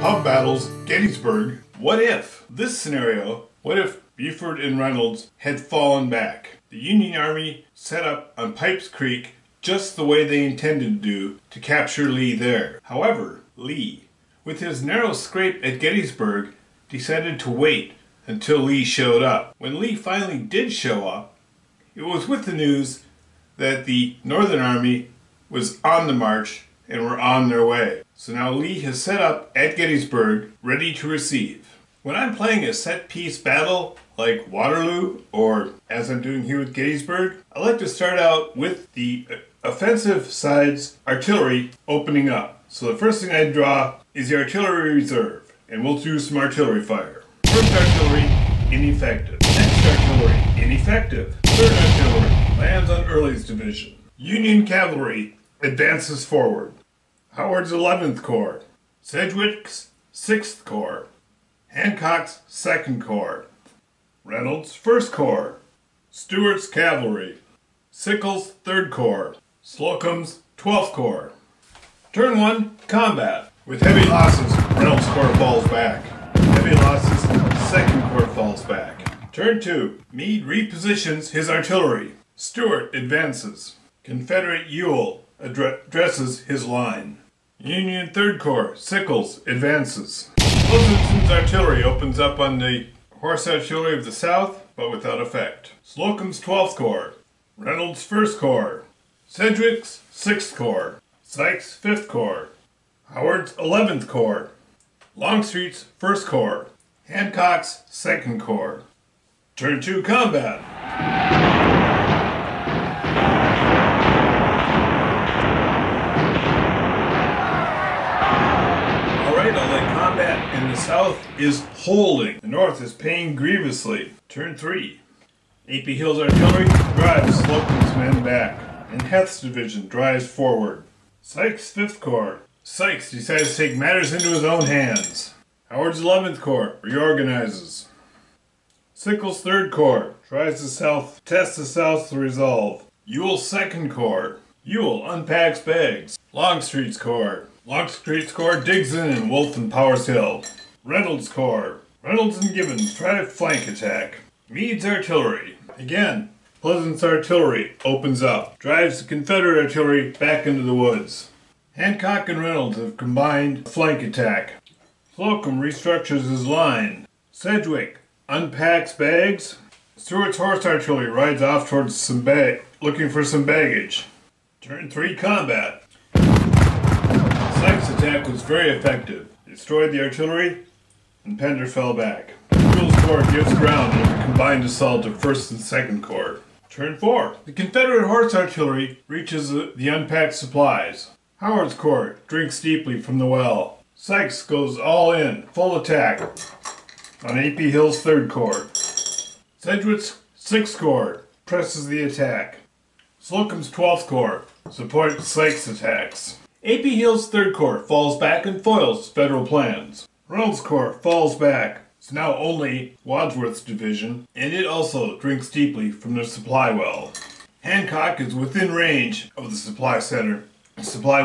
Pub Battles, Gettysburg. What if? This scenario, what if Buford and Reynolds had fallen back? The Union Army set up on Pipes Creek just the way they intended to do to capture Lee there. However, Lee, with his narrow scrape at Gettysburg, decided to wait until Lee showed up. When Lee finally did show up, it was with the news that the Northern Army was on the march and were on their way. So now Lee has set up at Gettysburg, ready to receive. When I'm playing a set-piece battle like Waterloo, or as I'm doing here with Gettysburg, I like to start out with the offensive side's artillery opening up. So the first thing I draw is the artillery reserve, and we'll do some artillery fire. First artillery, ineffective. Next artillery, ineffective. Third artillery lands on Early's division. Union cavalry advances forward. Howard's 11th Corps, Sedgwick's 6th Corps, Hancock's 2nd Corps, Reynolds' 1st Corps, Stuart's cavalry, Sickles' 3rd Corps, Slocum's 12th Corps. Turn 1, combat. With heavy losses, Reynolds' Corps falls back. Heavy losses, 2nd Corps falls back. Turn 2, Meade repositions his artillery. Stuart advances. Confederate Ewell addresses his line. Union 3rd Corps, Sickles, advances. Pleasanton's artillery opens up on the horse artillery of the South, but without effect. Slocum's 12th Corps, Reynolds' 1st Corps, Sedgwick's 6th Corps, Sykes' 5th Corps, Howard's 11th Corps, Longstreet's 1st Corps, Hancock's 2nd Corps. Turn 2, combat. Combat in the South is holding. The North is paying grievously. Turn 3. A.P. Hill's artillery drives Slocum's men back, and Heth's division drives forward. Sykes' 5th Corps. Sykes decides to take matters into his own hands. Howard's 11th Corps reorganizes. Sickles' 3rd Corps tries to test the South's resolve. Ewell's 2nd Corps. Ewell unpacks bags. Longstreet's Corps. Longstreet's Corps digs in and Wolfe and Powers Hill. Reynolds' Corps. Reynolds and Gibbons try to flank attack. Meade's artillery. Again, Pleasant's artillery opens up. Drives the Confederate artillery back into the woods. Hancock and Reynolds have combined flank attack. Slocum restructures his line. Sedgwick unpacks bags. Stuart's horse artillery rides off towards looking for some baggage. Turn 3, combat. Sykes' attack was very effective. It destroyed the artillery, and Pender fell back. Ewell's Corps gives ground in a combined assault of 1st and 2nd Corps. Turn 4. The Confederate horse artillery reaches the unpacked supplies. Howard's Corps drinks deeply from the well. Sykes goes all in, full attack, on A.P. Hill's 3rd Corps. Sedgwick's 6th Corps presses the attack. Slocum's 12th Corps supports Sykes' attacks. A.P. Hill's 3rd Corps falls back and foils Federal plans. Reynolds' Corps falls back. It's now only Wadsworth's division, and it also drinks deeply from the supply well. Hancock is within range of the supply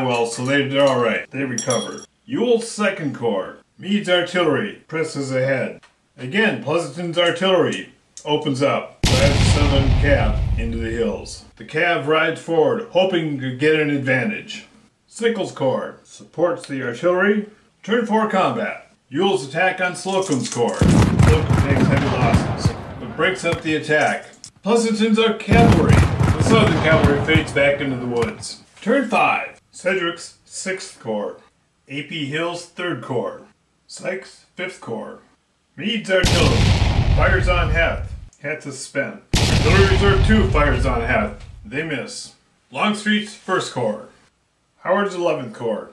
well, so they're alright. They recover. Ewell's 2nd Corps. Meade's artillery presses ahead. Again, Pleasanton's artillery opens up, drives the Southern cav into the hills. The cav rides forward, hoping to get an advantage. Sickles' Corps supports the artillery. Turn 4, combat. Ewell's attack on Slocum's Corps. Slocum takes heavy losses, but breaks up the attack. Pleasanton's cavalry. The Southern cavalry fades back into the woods. Turn 5. Sedgwick's 6th Corps. A.P. Hill's 3rd Corps. Sykes' 5th Corps. Meade's artillery fires on Heth. Heth is spent. Artillery Reserve 2 fires on Heth. They miss. Longstreet's 1st Corps. Howard's 11th Corps.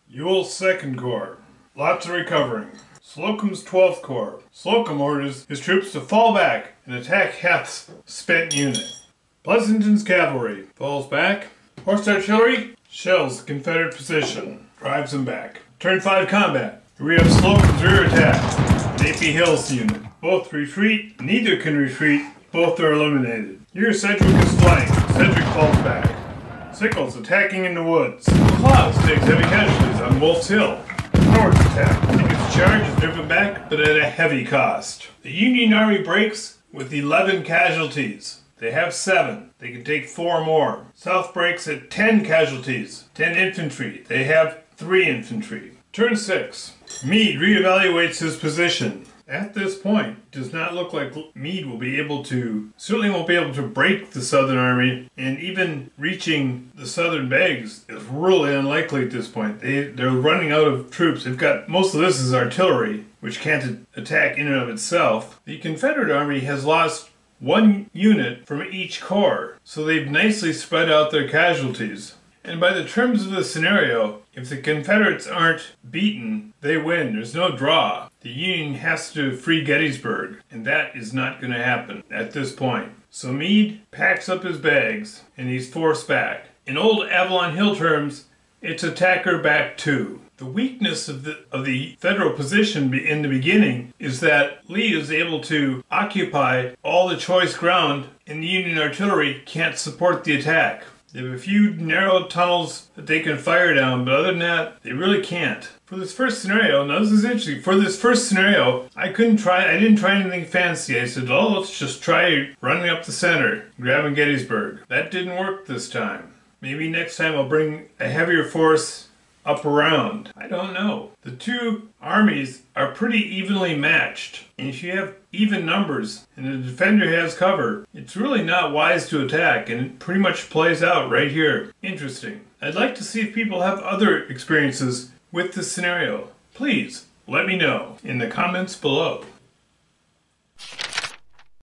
Ewell's 2nd Corps. Lots of recovering. Slocum's 12th Corps. Slocum orders his troops to fall back and attack Heth's spent unit. Pleasanton's cavalry falls back. Horse artillery shells the Confederate position. Drives them back. Turn 5, combat. Here we have Slocum's rear attack. A.P. Hill's unit. Both retreat. Neither can retreat. Both are eliminated. Here Sedgwick is flanked. Sedgwick falls back. Sickles attacking in the woods. Claus takes heavy casualties on Wolf's Hill. Howard's attack. Its charge is driven back, but at a heavy cost. The Union Army breaks with 11 casualties. They have 7. They can take 4 more. South breaks at 10 casualties. 10 infantry. They have 3 infantry. Turn 6. Meade reevaluates his position. At this point, it does not look like Meade will be able to, certainly won't be able to break the Southern Army, and even reaching the Southern bags is really unlikely at this point. They're running out of troops. They've got, most of this is artillery, which can't attack in and of itself. The Confederate Army has lost 1 unit from each corps, so they've nicely spread out their casualties. And by the terms of the scenario, if the Confederates aren't beaten, they win. There's no draw. The Union has to free Gettysburg, and that is not going to happen at this point. So Meade packs up his bags, and he's forced back. In old Avalon Hill terms, it's attack or back 2. The weakness of the Federal position in the beginning is that Lee is able to occupy all the choice ground, and the Union artillery can't support the attack. They have a few narrow tunnels that they can fire down, but other than that, they really can't. For this first scenario, now this is interesting, for this first scenario, I didn't try anything fancy. I said, oh, let's just try running up the center, grabbing Gettysburg. That didn't work this time. Maybe next time I'll bring a heavier force up around. I don't know. The two armies are pretty evenly matched. And if you have even numbers and the defender has cover, it's really not wise to attack, and it pretty much plays out right here. Interesting. I'd like to see if people have other experiences with this scenario. Please let me know in the comments below.